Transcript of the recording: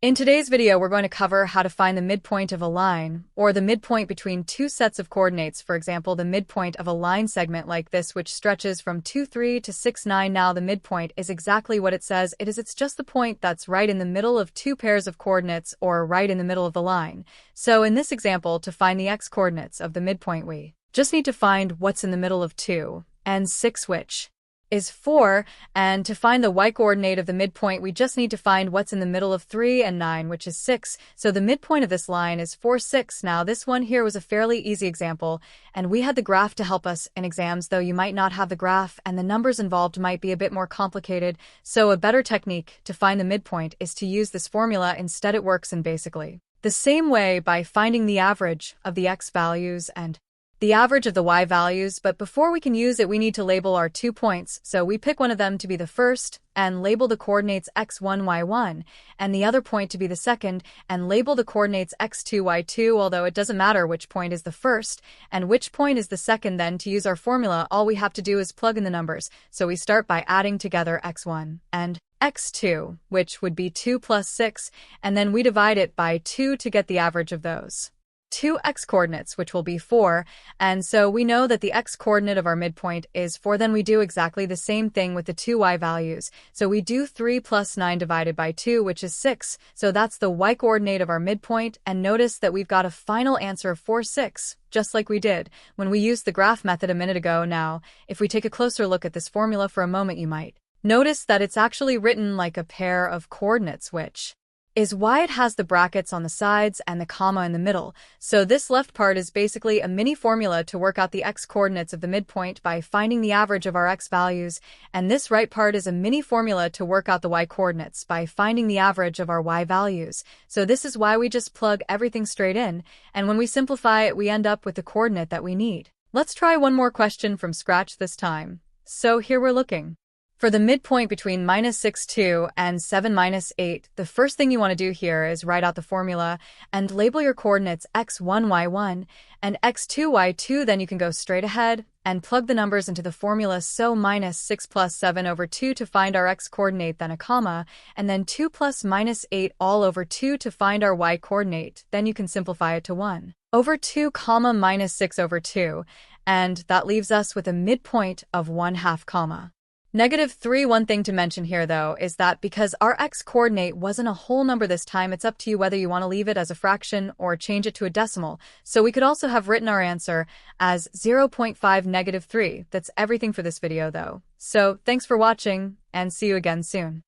In today's video, we're going to cover how to find the midpoint of a line, or the midpoint between two sets of coordinates. For example, the midpoint of a line segment like this, which stretches from 2, 3 to 6, 9. Now, the midpoint is exactly what it says it is. It's just the point that's right in the middle of two pairs of coordinates, or right in the middle of the line. So in this example, to find the x-coordinates of the midpoint, we just need to find what's in the middle of 2 and 6, which is 4, and to find the y-coordinate of the midpoint, we just need to find what's in the middle of 3 and 9, which is 6. So the midpoint of this line is 4, 6. Now, this one here was a fairly easy example, and we had the graph to help us in exams, though you might not have the graph, and the numbers involved might be a bit more complicated. So a better technique to find the midpoint is to use this formula. Instead, it works in basically the same way by finding the average of the x values and the average of the y values, but before we can use it, we need to label our 2 points. So we pick one of them to be the first and label the coordinates x1, y1, and the other point to be the second and label the coordinates x2, y2, although it doesn't matter which point is the first and which point is the second. Then to use our formula, all we have to do is plug in the numbers. So we start by adding together x1 and x2, which would be 2 plus 6, and then we divide it by 2 to get the average of those two x-coordinates, which will be 4, and so we know that the x-coordinate of our midpoint is 4. Then we do exactly the same thing with the two y values. So we do 3 plus 9 divided by 2, which is 6. So that's the y-coordinate of our midpoint, and notice that we've got a final answer of 4, 6, just like we did when we used the graph method a minute ago. Now, if we take a closer look at this formula for a moment, you might notice that it's actually written like a pair of coordinates, which is why it has the brackets on the sides and the comma in the middle. So this left part is basically a mini formula to work out the x-coordinates of the midpoint by finding the average of our x values, and this right part is a mini formula to work out the y-coordinates by finding the average of our y values. So this is why we just plug everything straight in, and when we simplify it, we end up with the coordinate that we need. Let's try one more question from scratch this time. So here we're looking for the midpoint between -6, 2 and 7, -8, the first thing you want to do here is write out the formula and label your coordinates x1, y1, and x2, y2. Then you can go straight ahead and plug the numbers into the formula. So -6 plus 7 over 2 to find our x-coordinate, then a comma, and then 2 plus -8 all over 2 to find our y-coordinate. Then you can simplify it to 1 over 2, comma, -6 over 2, and that leaves us with a midpoint of 1/2, comma, -3. One thing to mention here, though, is that because our x-coordinate wasn't a whole number this time, it's up to you whether you want to leave it as a fraction or change it to a decimal. So we could also have written our answer as 0.5 -3. That's everything for this video, though. So thanks for watching, and see you again soon.